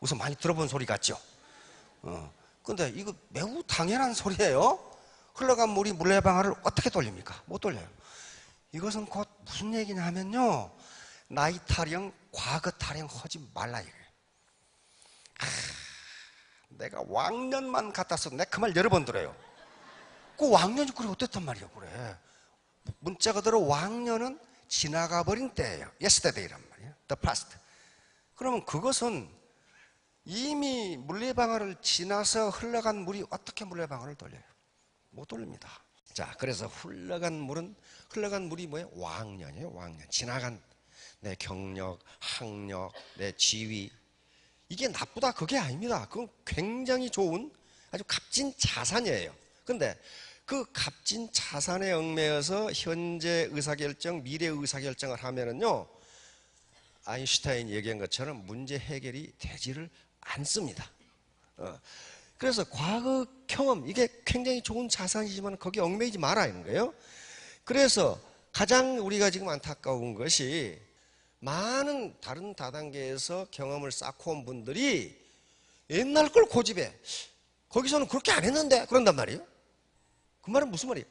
우선 많이 들어본 소리 같죠? 근데 이거 매우 당연한 소리예요. 흘러간 물이 물레방아를 어떻게 돌립니까? 못 돌려요. 이것은 곧 무슨 얘기냐 하면요, 나이 타령, 과거 타령하지 말라 이거예요. 내가 왕년만 같았어. 내가 그 말 여러 번 들어요. 그 왕년이 그래 어땠단 말이야. 그래, 문자 그대로 왕년은 지나가 버린 때예요. yesterday란 말이에요. the past. 그러면 그것은 이미 물레방아를 지나서 흘러간 물이 어떻게 물레방아를 돌려요? 못 돌립니다. 자, 그래서 흘러간 물이 뭐예요? 왕년이에요. 왕년. 지나간 내 경력, 학력, 내 지위. 이게 나쁘다 그게 아닙니다. 그건 굉장히 좋은 아주 값진 자산이에요. 근데 그 값진 자산에 얽매여서 현재 의사결정, 미래 의사결정을 하면은요, 아인슈타인이 얘기한 것처럼 문제 해결이 되지를 않습니다. 그래서 과거 경험, 이게 굉장히 좋은 자산이지만 거기에 얽매이지 말아야 하는 거예요. 그래서 가장 우리가 지금 안타까운 것이 많은 다른 다단계에서 경험을 쌓고 온 분들이 옛날 걸 고집해. 거기서는 그렇게 안 했는데 그런단 말이에요. 그 말은 무슨 말이에요?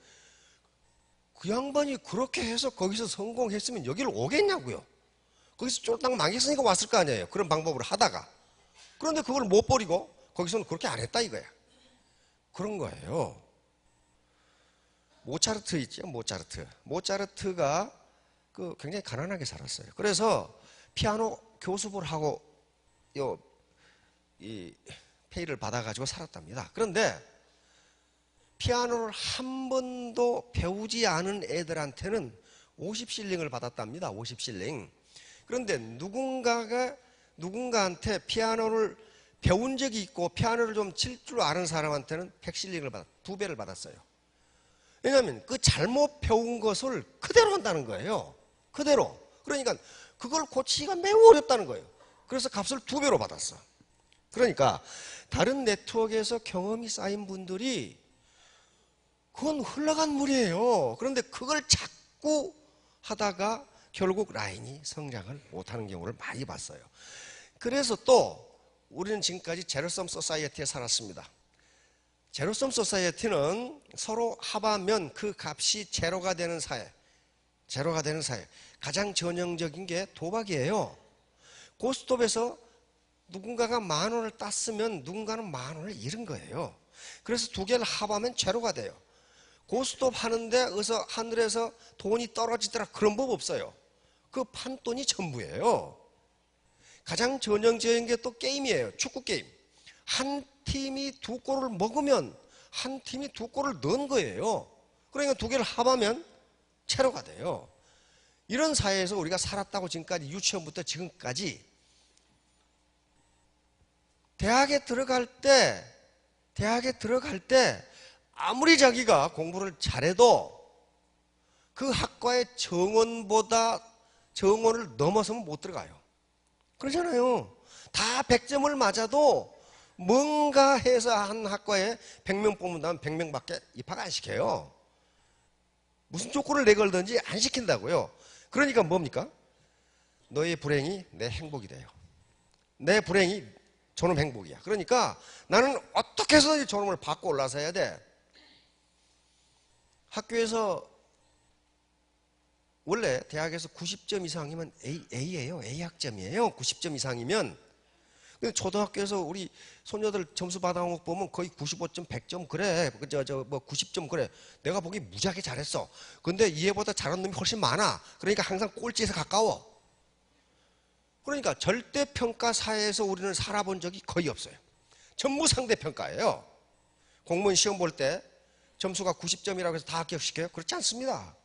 그 양반이 그렇게 해서 거기서 성공했으면 여기를 오겠냐고요. 거기서 쫄딱 망했으니까 왔을 거 아니에요. 그런 방법으로 하다가. 그런데 그걸 못 버리고 거기서는 그렇게 안 했다 이거야. 그런 거예요. 모차르트 있죠, 모차르트. 모차르트가 굉장히 가난하게 살았어요. 그래서 피아노 교습을 하고 이 페이를 받아가지고 살았답니다. 그런데 피아노를 한 번도 배우지 않은 애들한테는 50실링을 받았답니다. 50실링. 그런데 누군가한테 피아노를 배운 적이 있고 피아노를 좀 칠 줄 아는 사람한테는 100실링을 두 배를 받았어요. 왜냐하면 그 잘못 배운 것을 그대로 한다는 거예요. 그대로. 그러니까 그걸 고치기가 매우 어렵다는 거예요. 그래서 값을 2배로 받았어. 그러니까 다른 네트워크에서 경험이 쌓인 분들이 그건 흘러간 물이에요. 그런데 그걸 자꾸 하다가 결국 라인이 성장을 못하는 경우를 많이 봤어요. 그래서 또 우리는 지금까지 제로섬 소사이어티에 살았습니다. 제로섬 소사이어티는 서로 합하면 그 값이 제로가 되는 사회. 가장 전형적인 게 도박이에요. 고스톱에서 누군가가 10,000원을 땄으면 누군가는 10,000원을 잃은 거예요. 그래서 두 개를 합하면 제로가 돼요. 고스톱 하는데 어서 하늘에서 돈이 떨어지더라 그런 법 없어요. 그 판돈이 전부예요. 가장 전형적인 게 또 게임이에요. 축구 게임. 한 팀이 2골을 먹으면 한 팀이 2골을 넣은 거예요. 그러니까 두 개를 합하면 제로가 돼요. 이런 사회에서 우리가 살았다고 지금까지 유치원부터 지금까지 대학에 들어갈 때 아무리 자기가 공부를 잘해도 그 학과의 정원을 넘어서면 못 들어가요. 그러잖아요. 다 100점을 맞아도 뭔가 해서 한 학과에 100명 뽑는다면 100명밖에 입학 안 시켜요. 무슨 조건을 내걸든지 안 시킨다고요. 그러니까 뭡니까? 너의 불행이 내 행복이 돼요. 내 불행이 저놈 행복이야. 그러니까 나는 어떻게 해서 저놈을 받고 올라서 해야 돼. 학교에서 원래 대학에서 90점 이상이면 A예요. A 학점이에요. 90점 이상이면. 근데 초등학교에서 우리 손녀들 점수 받아온 거 보면 거의 95점, 100점 그래. 뭐 90점 그래. 내가 보기 무지하게 잘했어. 근데 얘보다 잘한 놈이 훨씬 많아. 그러니까 항상 꼴찌에서 가까워. 그러니까 절대평가 사회에서 우리는 살아본 적이 거의 없어요. 전부 상대평가예요. 공무원 시험 볼 때 점수가 90점이라고 해서 다 합격시켜요? 그렇지 않습니다.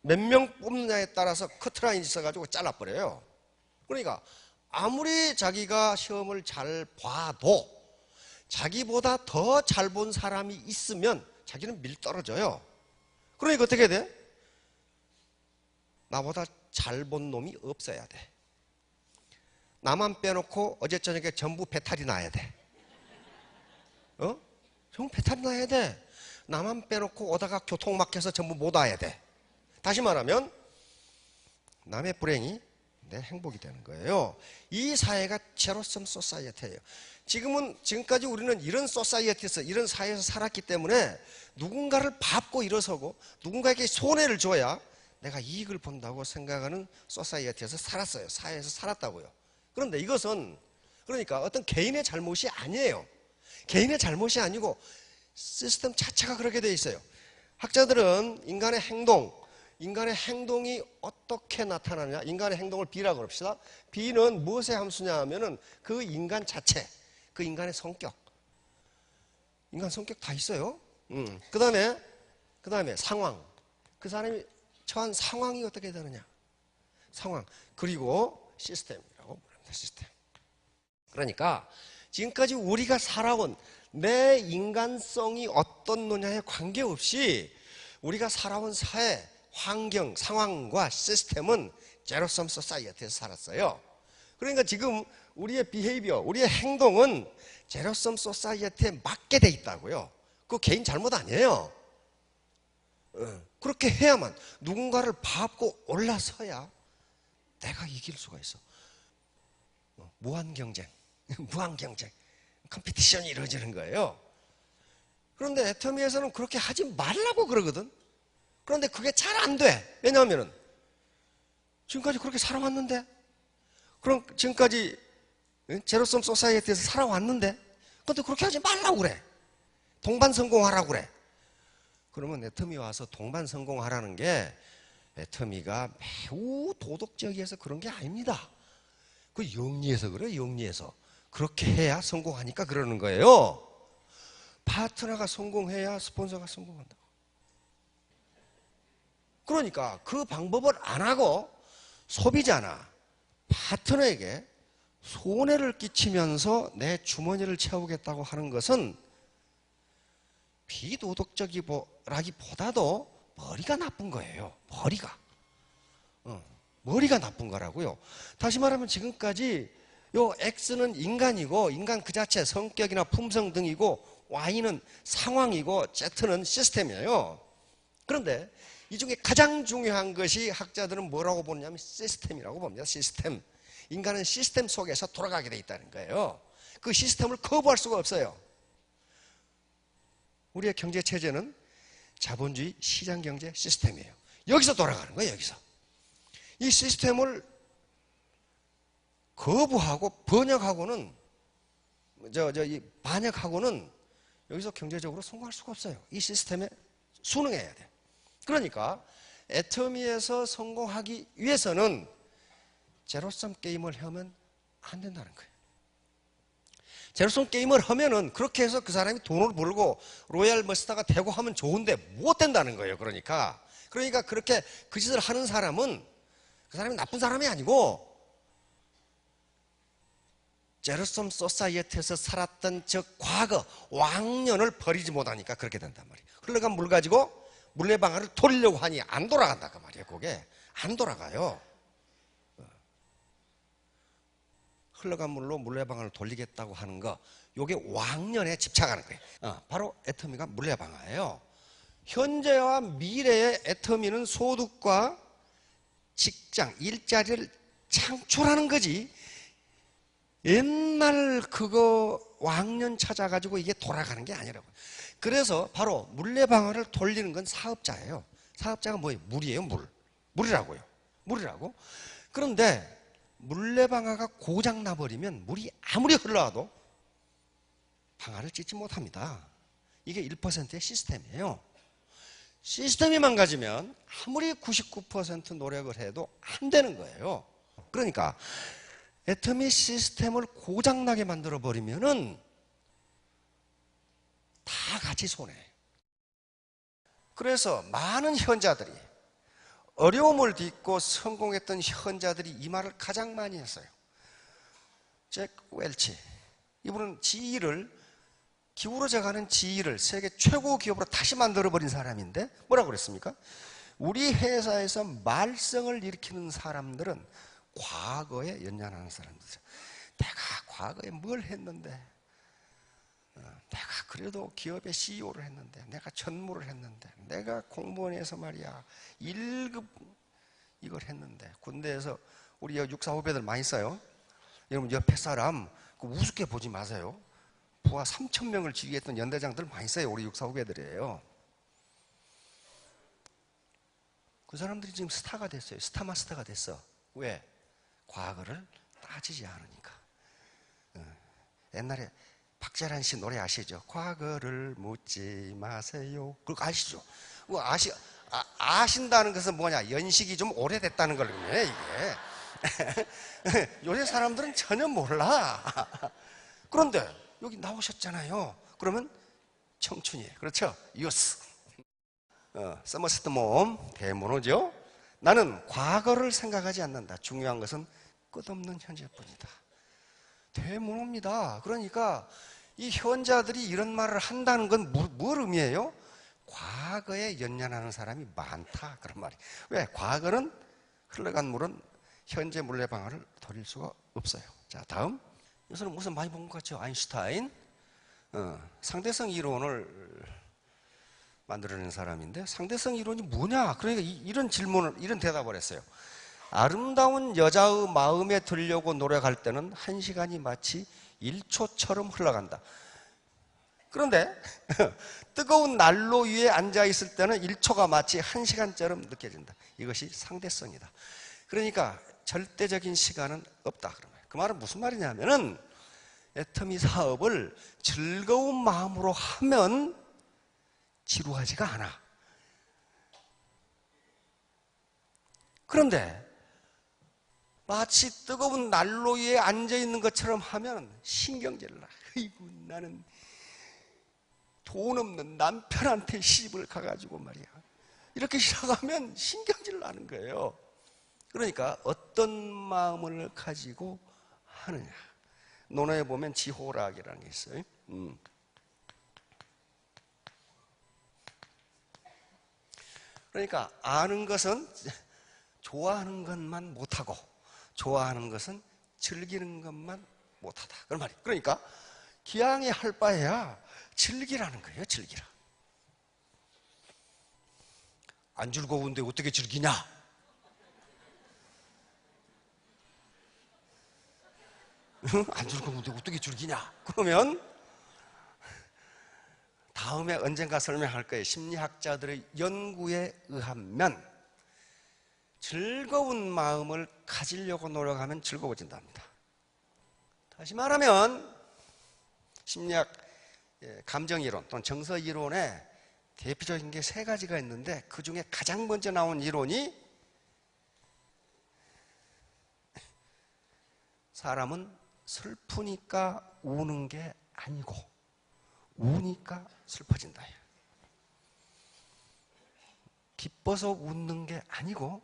몇 명 뽑느냐에 따라서 커트라인이 있어가지고 잘라버려요. 그러니까 아무리 자기가 시험을 잘 봐도 자기보다 더 잘 본 사람이 있으면 자기는 밀떨어져요. 그러니까 어떻게 돼? 나보다 잘 본 놈이 없어야 돼. 나만 빼놓고 어제 저녁에 전부 배탈이 나야 돼. 전부 배탈이 나야 돼. 나만 빼놓고 오다가 교통 막혀서 전부 못 와야 돼. 다시 말하면 남의 불행이 내 행복이 되는 거예요. 이 사회가 제로섬 소사이어티예요. 지금까지 우리는 이런 소사이어티에서, 이런 사회에서 살았기 때문에 누군가를 밟고 일어서고 누군가에게 손해를 줘야 내가 이익을 본다고 생각하는 소사이어티에서 살았어요. 사회에서 살았다고요. 그런데 이것은 그러니까 어떤 개인의 잘못이 아니에요. 개인의 잘못이 아니고 시스템 자체가 그렇게 되어 있어요. 학자들은 인간의 행동이 어떻게 나타나냐? 인간의 행동을 B라고 그럽시다. B는 무엇의 함수냐 하면은 그 인간 자체, 그 인간의 성격. 인간 성격 다 있어요. 그 다음에 상황. 그 사람이 처한 상황이 어떻게 되느냐? 상황. 그리고 시스템이라고 부릅니다. 시스템. 그러니까 지금까지 우리가 살아온 내 인간성이 어떤 노냐에 관계없이 우리가 살아온 사회, 환경, 상황과 시스템은 제로섬 소사이어티에서 살았어요. 그러니까 지금 우리의 비헤이비어, 우리의 행동은 제로섬 소사이어티에 맞게 돼 있다고요. 그거 개인 잘못 아니에요. 그렇게 해야만 누군가를 밟고 올라서야 내가 이길 수가 있어. 무한 경쟁, 컴피티션이 이루어지는 거예요. 그런데 애터미에서는 그렇게 하지 말라고 그러거든. 그런데 그게 잘 안 돼. 왜냐하면 지금까지 그렇게 살아왔는데, 그럼 지금까지 제로섬 소사이어티에서 살아왔는데, 그런데 그렇게 하지 말라고 그래. 동반 성공하라고 그래. 그러면 애터미 와서 동반 성공하라는 게 애터미가 매우 도덕적이어서 그런 게 아닙니다. 그 영리해서 그래요. 영리해서. 그렇게 해야 성공하니까 그러는 거예요. 파트너가 성공해야 스폰서가 성공한다. 그러니까 그 방법을 안 하고 소비자나 파트너에게 손해를 끼치면서 내 주머니를 채우겠다고 하는 것은 비도덕적이라기보다도 머리가 나쁜 거예요. 머리가 나쁜 거라고요. 다시 말하면 지금까지 요 X는 인간이고, 인간 그 자체 성격이나 품성 등이고, Y는 상황이고, Z는 시스템이에요. 그런데 이 중에 가장 중요한 것이 학자들은 뭐라고 보냐면 시스템이라고 봅니다. 시스템. 인간은 시스템 속에서 돌아가게 돼 있다는 거예요. 그 시스템을 거부할 수가 없어요. 우리의 경제 체제는 자본주의 시장 경제 시스템이에요. 여기서 돌아가는 거예요. 여기서. 이 시스템을 거부하고 번역하고는 반역하고는 여기서 경제적으로 성공할 수가 없어요. 이 시스템에 순응해야 돼. 그러니까 애터미에서 성공하기 위해서는 제로섬 게임을 하면 안 된다는 거예요. 제로섬 게임을 하면은 그렇게 해서 그 사람이 돈을 벌고 로얄 머스타가 되고 하면 좋은데 못 된다는 거예요. 그러니까 그렇게 그 짓을 하는 사람은 그 사람이 나쁜 사람이 아니고 제로섬 소사이어티에서 살았던 저 과거 왕년을 버리지 못하니까 그렇게 된단 말이에요. 흘러간 물 가지고 물레방아를 돌리려고 하니 안 돌아간다 그 말이에요. 그게 안 돌아가요. 흘러간 물로 물레방아를 돌리겠다고 하는 거, 요게 왕년에 집착하는 거예요. 바로 애터미가 물레방아예요. 현재와 미래의 애터미는 소득과 직장, 일자리를 창출하는 거지, 옛날 그거 왕년 찾아가지고 이게 돌아가는 게 아니라고요. 그래서 바로 물레방아를 돌리는 건 사업자예요. 사업자가 뭐예요? 물이에요. 물이라고요. 물이라고. 그런데 물레방아가 고장 나버리면 물이 아무리 흘러와도 방아를 찢지 못합니다. 이게 1%의 시스템이에요. 시스템이 망가지면 아무리 99% 노력을 해도 안 되는 거예요. 그러니까 애터미 시스템을 고장나게 만들어버리면은 다 같이 손해예요. 그래서 많은 현자들이, 어려움을 딛고 성공했던 현자들이 이 말을 가장 많이 했어요. 잭 웰치, 이분은 기울어져가는 GE를 세계 최고 기업으로 다시 만들어버린 사람인데 뭐라고 그랬습니까? 우리 회사에서 말썽을 일으키는 사람들은 과거에 연연하는 사람들이죠. 내가 과거에 뭘 했는데, 내가 그래도 기업의 CEO를 했는데, 내가 전무를 했는데, 내가 공무원에서 말이야 1급 이걸 했는데, 군대에서 우리 육사 후배들 많이 있어요. 여러분 옆에 사람 우습게 보지 마세요. 부하 3,000명을 지휘했던 연대장들 많이 있어요. 우리 육사 후배들이에요. 그 사람들이 지금 스타가 됐어요. 스타마스터가 됐어. 왜? 과거를 따지지 않으니까. 옛날에 박재란 씨 노래 아시죠? 과거를 묻지 마세요. 그거 아시죠? 아신다는 것은 뭐냐? 연식이 좀 오래됐다는 걸요, 이게. 요새 사람들은 전혀 몰라. 그런데 여기 나오셨잖아요. 그러면 청춘이에요. 그렇죠? 유스. 서머스트 몬 대문호죠. 나는 과거를 생각하지 않는다. 중요한 것은 끝없는 현재뿐이다. 대문호입니다. 그러니까 이 현자들이 이런 말을 한다는 건 뭘 의미해요? 과거에 연연하는 사람이 많다, 그런 말이에요. 왜? 과거는 흘러간 물은 현재 물의 방아를 돌릴 수가 없어요. 자, 다음. 이것은 무슨 많이 본 것 같죠? 아인슈타인. 상대성 이론을 만들어낸 사람인데, 상대성 이론이 뭐냐? 그러니까 이런 질문을, 이런 대답을 했어요. 아름다운 여자의 마음에 들려고 노력할 때는 1시간이 마치 1초처럼 흘러간다. 그런데 뜨거운 난로 위에 앉아 있을 때는 1초가 마치 1시간처럼 느껴진다. 이것이 상대성이다. 그러니까 절대적인 시간은 없다. 그 말은 무슨 말이냐면은 애터미 사업을 즐거운 마음으로 하면 지루하지가 않아. 그런데 마치 뜨거운 난로 위에 앉아 있는 것처럼 하면 신경질을 나. 아이고, 나는 돈 없는 남편한테 시집을 가가지고 말이야. 이렇게 시작하면 신경질 나는 거예요. 그러니까 어떤 마음을 가지고 하느냐. 논어에 보면 지호락이라는 게 있어요. 그러니까 아는 것은 좋아하는 것만 못하고 좋아하는 것은 즐기는 것만 못하다. 그런 말이에요. 그러니까 기왕에 할 바에야 즐기라는 거예요. 즐기라. 안 즐거운데 어떻게 즐기냐? 안 즐거운데 어떻게 즐기냐? 그러면 다음에 언젠가 설명할 거예요. 심리학자들의 연구에 의하면 즐거운 마음을 가지려고 노력하면 즐거워진답니다. 다시 말하면 심리학 감정이론 또는 정서이론에 대표적인 게 3가지가 있는데 그 중에 가장 먼저 나온 이론이 사람은 슬프니까 우는 게 아니고 우니까 슬퍼진다. 기뻐서 웃는 게 아니고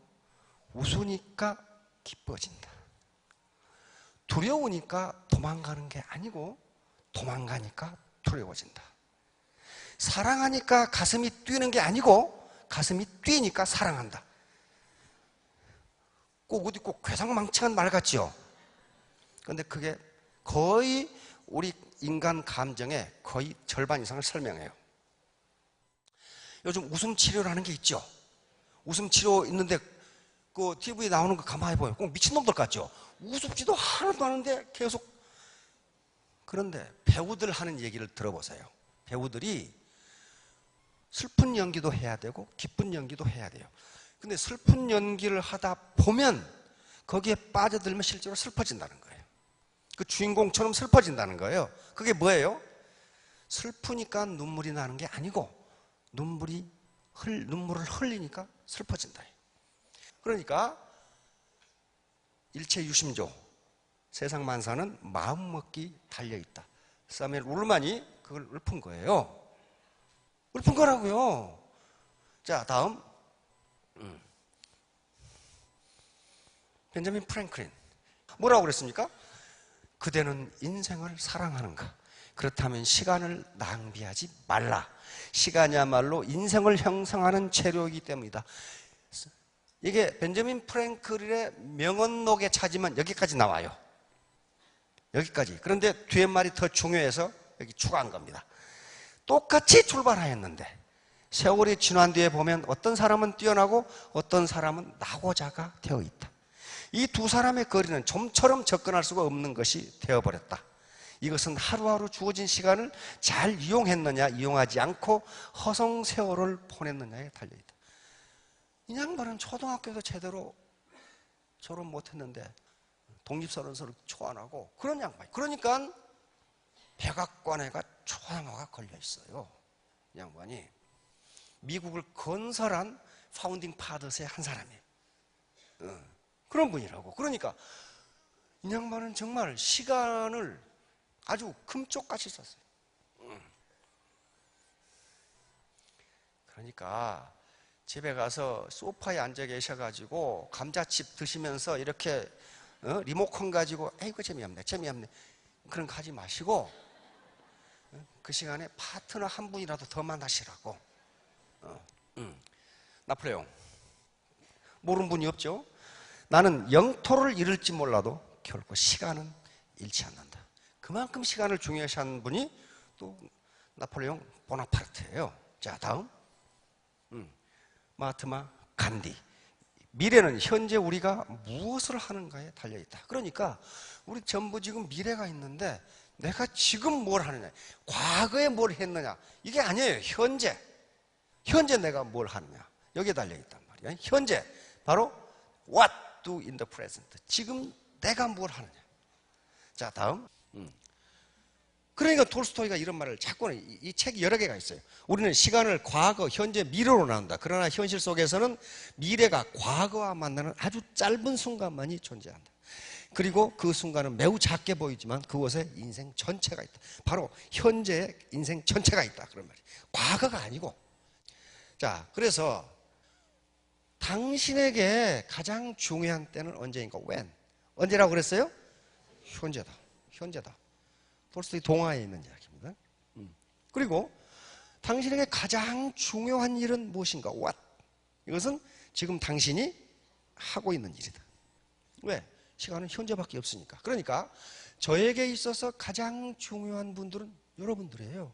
웃으니까 기뻐진다. 두려우니까 도망가는 게 아니고 도망가니까 두려워진다. 사랑하니까 가슴이 뛰는 게 아니고 가슴이 뛰니까 사랑한다. 꼭 어디 꼭 괴상망측한 말 같죠? 그런데 그게 거의 우리 인간 감정의 거의 절반 이상을 설명해요. 요즘 웃음 치료라는 게 있죠. 웃음 치료 있는데 그 TV에 나오는 거 가만히 보면 꼭 미친놈들 같죠. 우습지도 하나도 않은데 계속. 그런데 배우들 하는 얘기를 들어보세요. 배우들이 슬픈 연기도 해야 되고 기쁜 연기도 해야 돼요. 근데 슬픈 연기를 하다 보면 거기에 빠져들면 실제로 슬퍼진다는 거예요. 그 주인공처럼 슬퍼진다는 거예요. 그게 뭐예요? 슬프니까 눈물이 나는 게 아니고 눈물을 흘리니까 슬퍼진다. 그러니까 일체 유심조, 세상 만사는 마음먹기 달려있다. 사무엘 울만이 그걸 읊은 거예요. 읊은 거라고요. 자, 다음 벤자민 프랭클린 뭐라고 그랬습니까? 그대는 인생을 사랑하는가? 그렇다면 시간을 낭비하지 말라. 시간이야말로 인생을 형성하는 재료이기 때문이다. 이게 벤자민 프랭클린의 명언록에 찾으면 여기까지 나와요. 여기까지. 그런데 뒤에 말이 더 중요해서 여기 추가한 겁니다. 똑같이 출발하였는데 세월이 지난 뒤에 보면 어떤 사람은 뛰어나고 어떤 사람은 낙오자가 되어 있다. 이 두 사람의 거리는 좀처럼 접근할 수가 없는 것이 되어버렸다. 이것은 하루하루 주어진 시간을 잘 이용했느냐, 이용하지 않고 허송 세월을 보냈느냐에 달려있다. 이 양반은 초등학교도 제대로 졸업 못했는데 독립선언서를 초안하고 그런 양반이. 그러니까 백악관에가 초상화가 걸려있어요. 이 양반이 미국을 건설한 파운딩 파더스의 한 사람이에요. 그런 분이라고. 그러니까 이 양반은 정말 시간을 아주 금쪽같이 썼어요. 그러니까 집에 가서 소파에 앉아 계셔가지고 감자칩 드시면서 이렇게 리모컨 가지고 에이구 재미없네 재미없네 그런 거 하지 마시고 그 시간에 파트너 한 분이라도 더 만나시라고. 나폴레옹 모르는 분이 없죠. 나는 영토를 잃을지 몰라도 결코 시간은 잃지 않는다. 그만큼 시간을 중요시하는 분이 또 나폴레옹 보나파르트예요. 자, 다음 마하트마 간디. 미래는 현재 우리가 무엇을 하는가에 달려있다. 그러니까 우리 전부 지금 미래가 있는데 내가 지금 뭘 하느냐, 과거에 뭘 했느냐, 이게 아니에요. 현재 내가 뭘 하느냐, 여기에 달려있단 말이야. 현재 바로 what do in the present. 지금 내가 뭘 하느냐. 자, 다음. 그러니까 톨스토이가 이런 말을 자꾸는, 이 책이 여러 개가 있어요. 우리는 시간을 과거, 현재, 미래로 나눈다. 그러나 현실 속에서는 미래가 과거와 만나는 아주 짧은 순간만이 존재한다. 그리고 그 순간은 매우 작게 보이지만 그곳에 인생 전체가 있다. 바로 현재의 인생 전체가 있다. 그런 말이에요. 과거가 아니고. 자, 그래서 당신에게 가장 중요한 때는 언제인가? when. 언제라고 그랬어요? 현재다. 톨스토이 동화에 있는 이야기입니다. 그리고 당신에게 가장 중요한 일은 무엇인가? what. 이것은 지금 당신이 하고 있는 일이다. 왜? 시간은 현재밖에 없으니까. 그러니까 저에게 있어서 가장 중요한 분들은 여러분들이에요.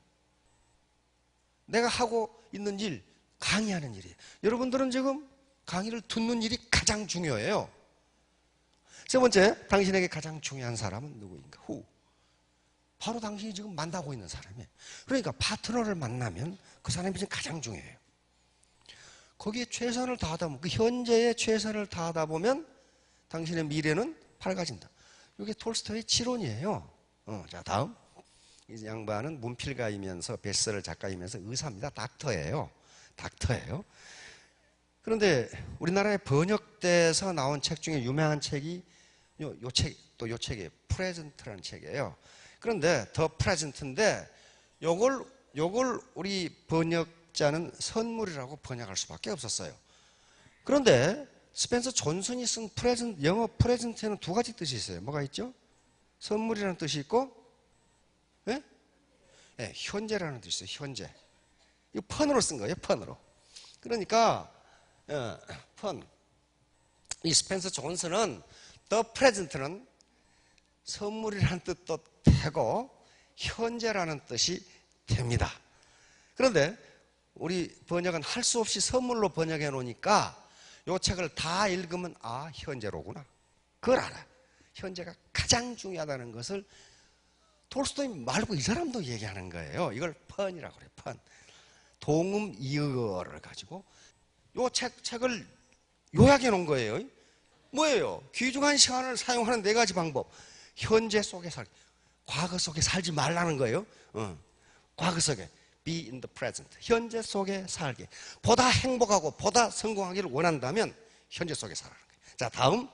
내가 하고 있는 일, 강의하는 일이에요. 여러분들은 지금 강의를 듣는 일이 가장 중요해요. 세 번째, 당신에게 가장 중요한 사람은 누구인가? who. 바로 당신이 지금 만나고 있는 사람이에요. 그러니까 파트너를 만나면 그 사람이 지금 가장 중요해요. 거기에 최선을 다하다 보면, 그 현재에 최선을 다하다 보면 당신의 미래는 밝아진다. 이게 톨스토이의 지론이에요. 자, 다음. 이 양반은 문필가이면서 베스트셀러 작가이면서 의사입니다. 닥터예요. 그런데 우리나라에 번역돼서 나온 책 중에 유명한 책이 요 책이에요. 프레젠트라는 책이에요. 그런데 더 프레젠트인데 요걸 우리 번역자는 선물이라고 번역할 수밖에 없었어요. 그런데 스펜서 존슨이 쓴 영어 프레젠트에는 두 가지 뜻이 있어요. 뭐가 있죠? 선물이라는 뜻이 있고, 예? 네, 현재라는 뜻이 있어요. 현재. 이거 펀으로 쓴 거예요. 펀으로. 그러니까 펀. 이 스펜서 존슨은 the present는 선물이라는 뜻도 되고 현재라는 뜻이 됩니다. 그런데 우리 번역은 할 수 없이 선물로 번역해 놓으니까 이 책을 다 읽으면 현재로구나. 그걸 알아. 현재가 가장 중요하다는 것을 톨스토이 말고 이 사람도 얘기하는 거예요. 이걸 펀이라고 그래요. 펀. 동음 이어를 가지고 이 책을 요약해 놓은 거예요. 뭐예요? 귀중한 시간을 사용하는 네 가지 방법. 현재 속에 과거 속에 살지 말라는 거예요. 과거 속에 be in the present. 현재 속에 살게. 보다 행복하고 보다 성공하기를 원한다면 현재 속에 살아라는 거예요. 자, 다음.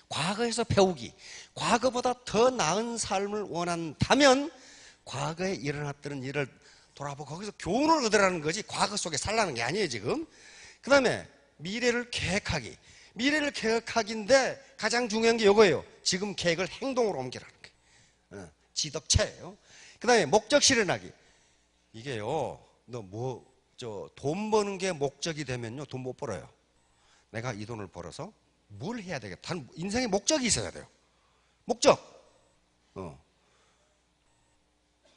과거에서 배우기. 과거보다 더 나은 삶을 원한다면 과거에 일어났던 일을 돌아보고 거기서 교훈을 얻으라는 거지 과거 속에 살라는 게 아니에요, 지금. 그 다음에 미래를 계획하기. 미래를 계획하기인데 가장 중요한 게 이거예요. 지금 계획을 행동으로 옮기라는 거예요. 지덕체예요. 그 다음에 목적 실현하기. 이게요, 돈 버는 게 목적이 되면요, 돈 못 벌어요. 내가 이 돈을 벌어서 뭘 해야 되겠다. 인생에 목적이 있어야 돼요. 목적.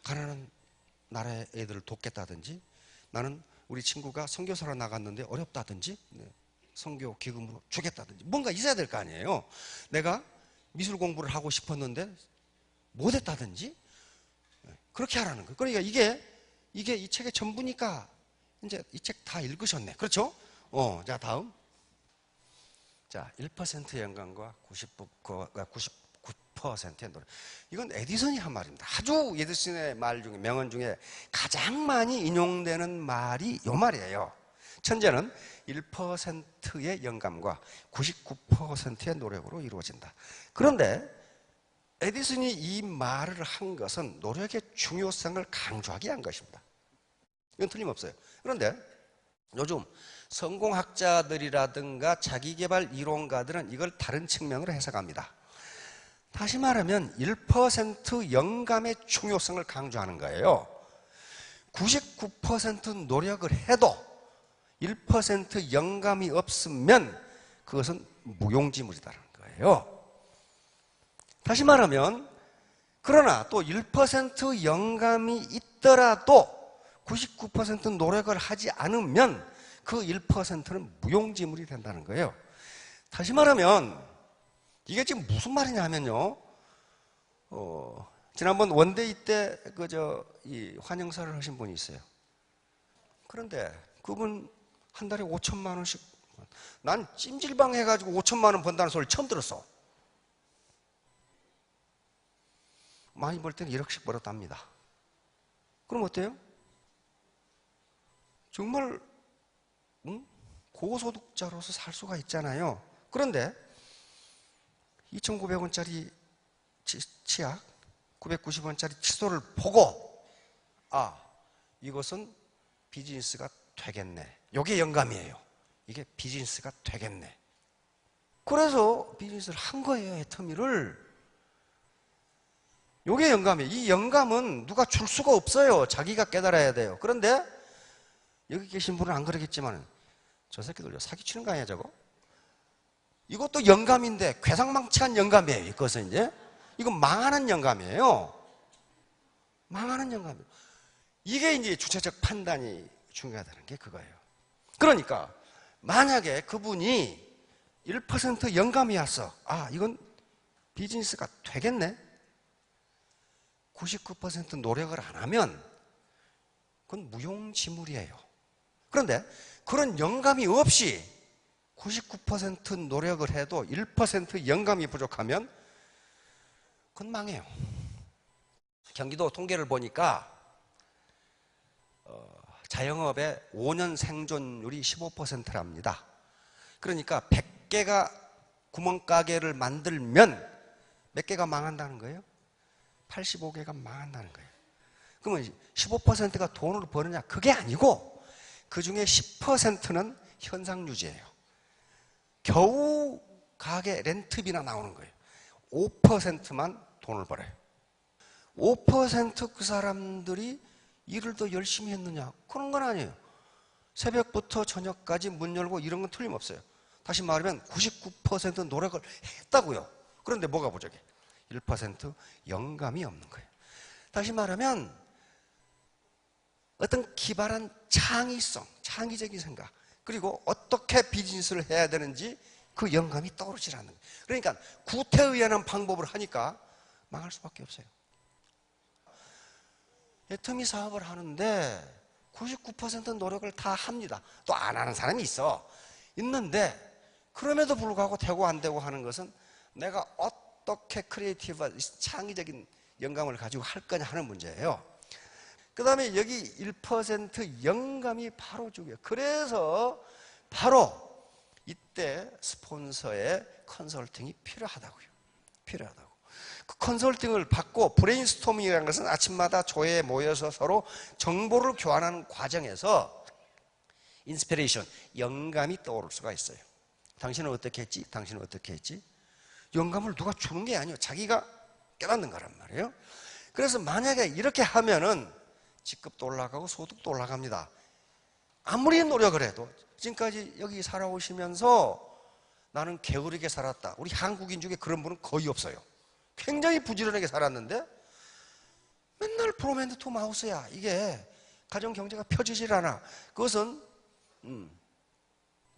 가난한 나라의 애들을 돕겠다든지, 나는 우리 친구가 선교사로 나갔는데 어렵다든지, 선교 기금으로 주겠다든지 뭔가 있어야 될 거 아니에요. 내가 미술 공부를 하고 싶었는데 못했다든지 그렇게 하라는 거예요. 그러니까 이게 이 책의 전부니까 이제 이 책 다 읽으셨네. 그렇죠? 자, 다음. 자, 1% 연관과 99%의 노래. 이건 에디슨이 한 말입니다. 아주 에디슨의 말 중에, 명언 중에 가장 많이 인용되는 말이 이 말이에요. 천재는 1%의 영감과 99%의 노력으로 이루어진다. 그런데 에디슨이 이 말을 한 것은 노력의 중요성을 강조하기 위한 것입니다. 이건 틀림없어요. 그런데 요즘 성공학자들이라든가 자기개발 이론가들은 이걸 다른 측면으로 해석합니다. 다시 말하면 1% 영감의 중요성을 강조하는 거예요. 99% 노력을 해도 1% 영감이 없으면 그것은 무용지물이라는 거예요. 다시 말하면 그러나 또 1% 영감이 있더라도 99% 노력을 하지 않으면 그 1%는 무용지물이 된다는 거예요. 다시 말하면 이게 지금 무슨 말이냐면요. 지난번 원데이 때 이 환영사를 하신 분이 있어요. 그런데 그분 한 달에 5천만 원씩, 난 찜질방 해가지고 5천만 원 번다는 소리 처음 들었어. 많이 벌 때는 1억씩 벌었답니다. 그럼 어때요? 정말 고소득자로서 살 수가 있잖아요. 그런데 2,900원짜리 치약, 990원짜리 칫솔을 보고 이것은 비즈니스가 되겠네. 이게 영감이에요. 이게 비즈니스가 되겠네. 그래서 비즈니스를 한 거예요. 애터미를. 이게 영감이에요. 이 영감은 누가 줄 수가 없어요. 자기가 깨달아야 돼요. 그런데 여기 계신 분은 안 그러겠지만 저 새끼들 사기치는 거 아니야 저거? 이것도 영감인데 괴상망측한 영감이에요. 이것은 이제 이건 망하는 영감이에요. 망하는 영감이에요. 이게 이제 주체적 판단이 중요하다는 게 그거예요. 그러니까 만약에 그분이 1% 영감이 왔어. 이건 비즈니스가 되겠네. 99% 노력을 안 하면 그건 무용지물이에요. 그런데 그런 영감이 없이 99% 노력을 해도 1% 영감이 부족하면 그건 망해요. 경기도 통계를 보니까 자영업의 5년 생존율이 15%랍니다. 그러니까 100개가 구멍가게를 만들면 몇 개가 망한다는 거예요? 85개가 망한다는 거예요. 그러면 15%가 돈을 버느냐? 그게 아니고 그 중에 10%는 현상유지예요. 겨우 가게 렌트비나 나오는 거예요. 5%만 돈을 벌어요. 5% 그 사람들이 일을 더 열심히 했느냐? 그런 건 아니에요. 새벽부터 저녁까지 문 열고 이런 건 틀림없어요. 다시 말하면 99% 노력을 했다고요. 그런데 뭐가 부족해? 1% 영감이 없는 거예요. 다시 말하면 어떤 기발한 창의성, 창의적인 생각, 그리고 어떻게 비즈니스를 해야 되는지 그 영감이 떠오르지 않는 거예요. 그러니까 구태의연한 방법을 하니까 망할 수밖에 없어요. 애터미 사업을 하는데 99% 노력을 다 합니다. 또 안 하는 사람이 있는데 그럼에도 불구하고 되고 안 되고 하는 것은 내가 어떻게 크리에이티브한 창의적인 영감을 가지고 할 거냐 하는 문제예요. 그 다음에 여기 1% 영감이 바로 중요해요. 그래서 바로 이때 스폰서의 컨설팅이 필요하다고요. 필요하다고. 그 컨설팅을 받고 브레인스토밍이라는 것은 아침마다 조회에 모여서 서로 정보를 교환하는 과정에서 인스피레이션, 영감이 떠오를 수가 있어요. 당신은 어떻게 했지? 당신은 어떻게 했지? 영감을 누가 주는 게 아니에요. 자기가 깨닫는 거란 말이에요. 그래서 만약에 이렇게 하면은 직급도 올라가고 소득도 올라갑니다. 아무리 노력을 해도 지금까지 여기 살아오시면서 나는 게으르게 살았다. 우리 한국인 중에 그런 분은 거의 없어요. 굉장히 부지런하게 살았는데 맨날 프롬 투 마우스야. 이게 가정 경제가 펴지질 않아. 그것은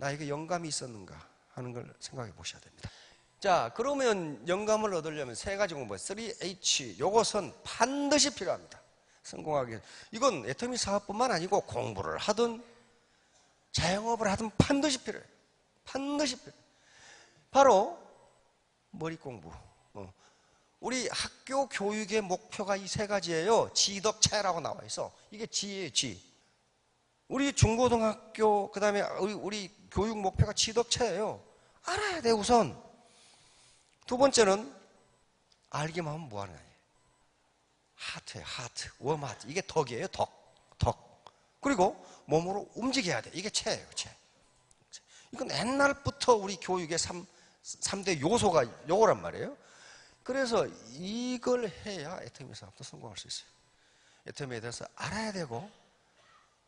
나에게 영감이 있었는가 하는 걸 생각해 보셔야 됩니다. 자, 그러면 영감을 얻으려면 세 가지 공부, 3H, 요것은 반드시 필요합니다. 성공하기 위해. 이건 애터미 사업뿐만 아니고 공부를 하든 자영업을 하든 반드시 필요해요. 반드시 필요해요. 바로 머리 공부. 우리 학교 교육의 목표가 이 세 가지예요. 지덕체라고 나와 있어. 이게 지예요, 지. 우리 중고등학교, 그 다음에 우리 교육 목표가 지덕체예요. 알아야 돼, 우선. 두 번째는, 알기만 하면 뭐하는 거예요? 하트예요, 하트. 웜하트. 이게 덕이에요, 덕. 그리고 몸으로 움직여야 돼. 이게 체예요, 체. 이건 옛날부터 우리 교육의 3대 요소가 요거란 말이에요. 그래서 이걸 해야 애터미 사업도 성공할 수 있어요. 애터미에 대해서 알아야 되고,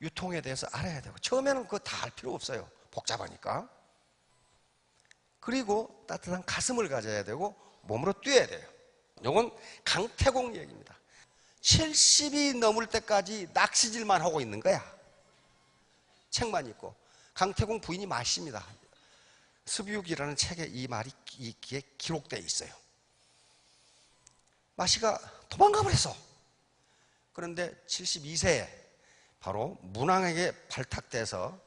유통에 대해서 알아야 되고, 처음에는 그거 다 알 필요 없어요. 복잡하니까. 그리고 따뜻한 가슴을 가져야 되고, 몸으로 뛰어야 돼요. 이건 강태공 얘기입니다. 70이 넘을 때까지 낚시질만 하고 있는 거야. 책만 읽고. 강태공 부인이 마십니다. 습유기라는 책에 이 말이 기록되어 있어요. 마씨가 도망가 버렸어. 그런데 72세에 바로 문왕에게 발탁돼서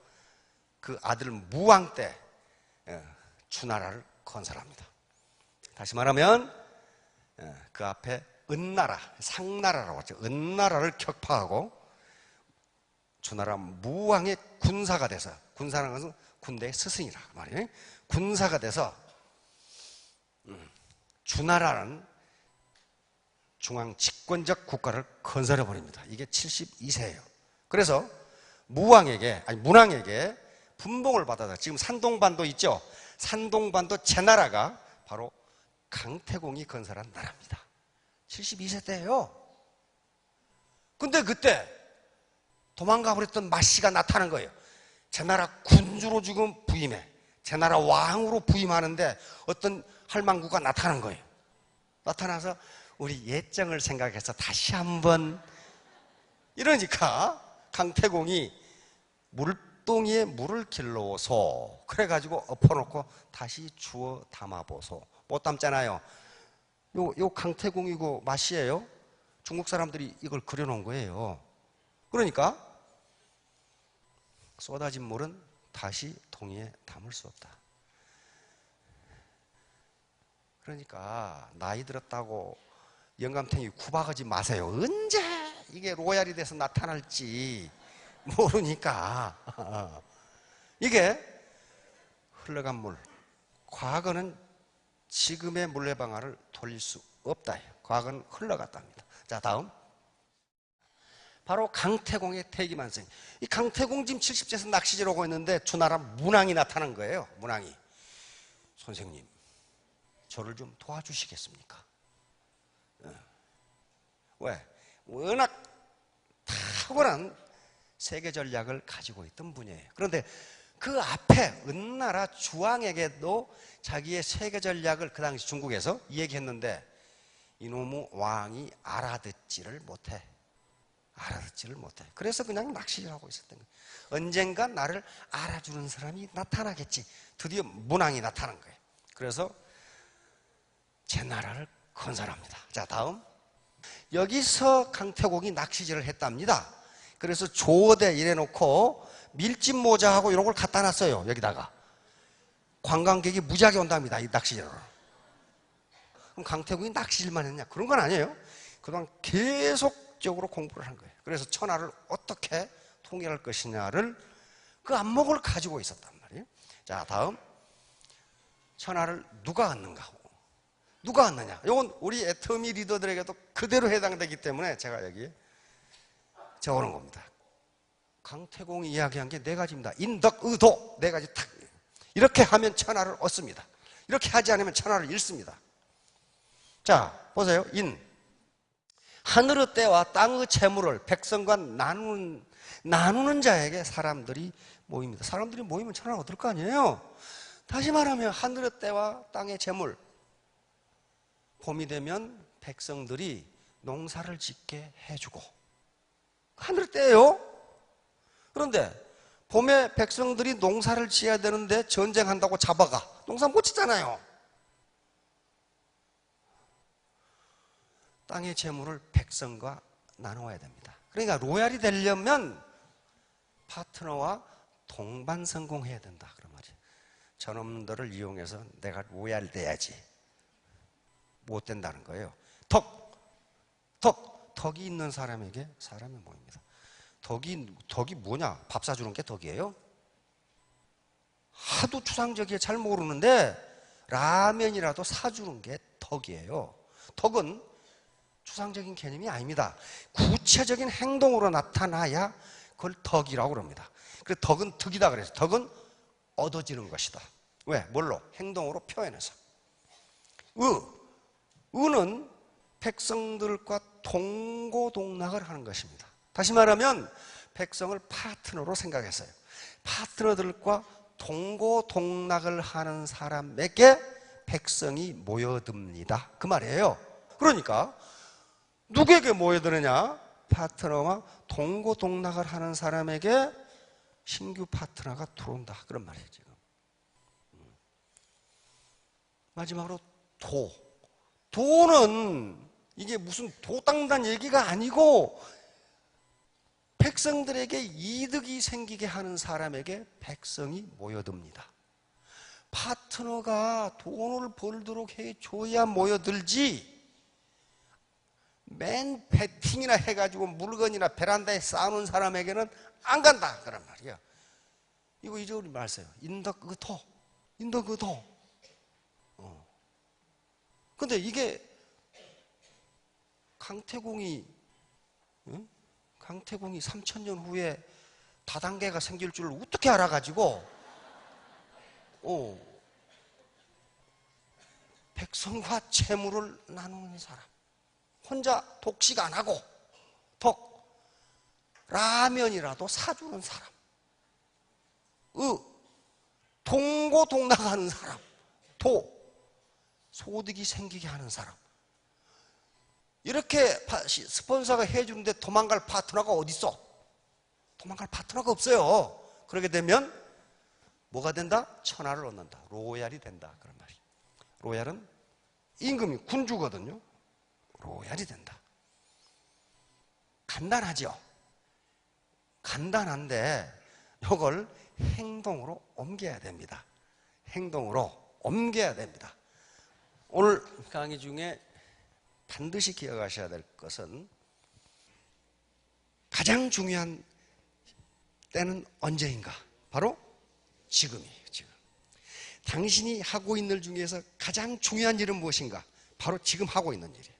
그 아들 무왕 때 주나라를 건설합니다. 다시 말하면 그 앞에 은나라, 상나라라고 하죠. 은나라를 격파하고 주나라 무왕의 군사가 돼서, 군사라는 것은 군대의 스승이라 말이에요. 군사가 돼서 주나라는 중앙 집권적 국가를 건설해 버립니다. 이게 72세예요. 그래서 문왕에게 분봉을 받아서, 지금 산동반도 있죠? 산동반도 제나라가 바로 강태공이 건설한 나라입니다. 72세 때예요. 근데 그때 도망가 버렸던 마씨가 나타난 거예요. 제나라 군주로 지금 부임해. 제나라 왕으로 부임하는데 어떤 할망구가 나타난 거예요. 나타나서 우리 예정을 생각해서 다시 한번, 이러니까 강태공이 물동이에 물을 길러오소. 그래가지고 엎어놓고 다시 주워 담아보소. 못 담잖아요. 요 강태공이고 마씨예요. 중국 사람들이 이걸 그려놓은 거예요. 그러니까 쏟아진 물은 다시 동이에 담을 수 없다. 그러니까 나이 들었다고 영감탱이 구박하지 마세요. 언제 이게 로얄이 돼서 나타날지 모르니까. 이게 흘러간 물. 과거는 지금의 물레방아를 돌릴 수 없다. 과거는 흘러갔답니다. 자, 다음. 바로 강태공의 태기만성. 이 강태공 지금 70세에서 낚시질 오고 있는데 주나라 문왕이 나타난 거예요. 문왕이. 선생님, 저를 좀 도와주시겠습니까? 왜? 워낙 탁월한 세계 전략을 가지고 있던 분이에요. 그런데 그 앞에 은나라 주왕에게도 자기의 세계 전략을 그 당시 중국에서 얘기했는데 이놈의 왕이 알아듣지를 못해. 그래서 그냥 낚시질하고 있었던 거예요. 언젠가 나를 알아주는 사람이 나타나겠지. 드디어 문왕이 나타난 거예요. 그래서 제나라를 건설합니다. 자, 다음. 여기서 강태공이 낚시질을 했답니다. 그래서 조어대 이래놓고 밀짚 모자하고 이런 걸 갖다 놨어요. 여기다가. 관광객이 무지하게 온답니다. 이 낚시질로. 그럼 강태공이 낚시질만 했냐? 그런 건 아니에요. 그동안 계속적으로 공부를 한 거예요. 그래서 천하를 어떻게 통일할 것이냐를 그 안목을 가지고 있었단 말이에요. 자, 다음. 천하를 누가 얻는가? 누가 얻느냐? 이건 우리 애터미 리더들에게도 그대로 해당되기 때문에 제가 여기 적어놓은 겁니다. 강태공이 이야기한 게 네 가지입니다. 인덕, 의도 네 가지 탁. 이렇게 하면 천하를 얻습니다. 이렇게 하지 않으면 천하를 잃습니다. 자, 보세요. 인. 하늘의 때와 땅의 재물을 백성과 나누는 자에게 사람들이 모입니다. 사람들이 모이면 천하를 얻을 거 아니에요? 다시 말하면 하늘의 때와 땅의 재물. 봄이 되면 백성들이 농사를 짓게 해주고. 하늘의 때예요? 그런데 봄에 백성들이 농사를 지어야 되는데 전쟁한다고 잡아가. 농사 못 짓잖아요. 땅의 재물을 백성과 나누어야 됩니다. 그러니까 로얄이 되려면 파트너와 동반 성공해야 된다. 그런 말이에요. 저놈들을 이용해서 내가 로얄 돼야지. 못 된다는 거예요. 덕이 있는 사람에게 사람이 모입니다. 덕이 뭐냐? 밥 사주는 게 덕이에요? 하도 추상적이게 잘 모르는데 라면이라도 사주는 게 덕이에요. 덕은 추상적인 개념이 아닙니다. 구체적인 행동으로 나타나야 그걸 덕이라고 그럽니다. 그래서 덕은 덕이다 그래서 덕은 얻어지는 것이다. 왜? 뭘로? 행동으로 표현해서. 의는 백성들과 동고동락을 하는 것입니다. 다시 말하면 백성을 파트너로 생각했어요. 파트너들과 동고동락을 하는 사람에게 백성이 모여듭니다. 그 말이에요. 그러니까 누구에게 모여드느냐? 파트너와 동고동락을 하는 사람에게 신규 파트너가 들어온다. 그런 말이에요, 지금. 마지막으로 도는 이게 무슨 도당단 얘기가 아니고 백성들에게 이득이 생기게 하는 사람에게 백성이 모여듭니다. 파트너가 돈을 벌도록 해줘야 모여들지 맨 배팅이나 해가지고 물건이나 베란다에 쌓아놓은 사람에게는 안 간다 그런 말이야. 이거 잊어버리지 마세요. 인덕의도. 근데 이게 강태공이 3000년 후에 다단계가 생길 줄 어떻게 알아가지고 백성과 재물을 나누는 사람, 혼자 독식 안 하고 라면이라도 사주는 사람, 동고동락하는 사람, 소득이 생기게 하는 사람. 이렇게 스폰서가 해주는데 도망갈 파트너가 어디 있어? 도망갈 파트너가 없어요. 그렇게 되면 뭐가 된다? 천하를 얻는다. 로얄이 된다. 그런 말이에요. 로얄은 임금이 군주거든요. 로얄이 된다. 간단하죠? 간단한데 이걸 행동으로 옮겨야 됩니다. 행동으로 옮겨야 됩니다. 오늘 강의 중에 반드시 기억하셔야 될 것은 가장 중요한 때는 언제인가? 바로 지금이에요. 지금. 당신이 하고 있는 일 중에서 가장 중요한 일은 무엇인가? 바로 지금 하고 있는 일이에요.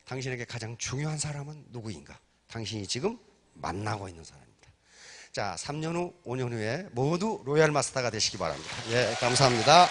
당신에게 가장 중요한 사람은 누구인가? 당신이 지금 만나고 있는 사람입니다. 자, 3년 후, 5년 후에 모두 로얄 마스터가 되시기 바랍니다. 예, 감사합니다.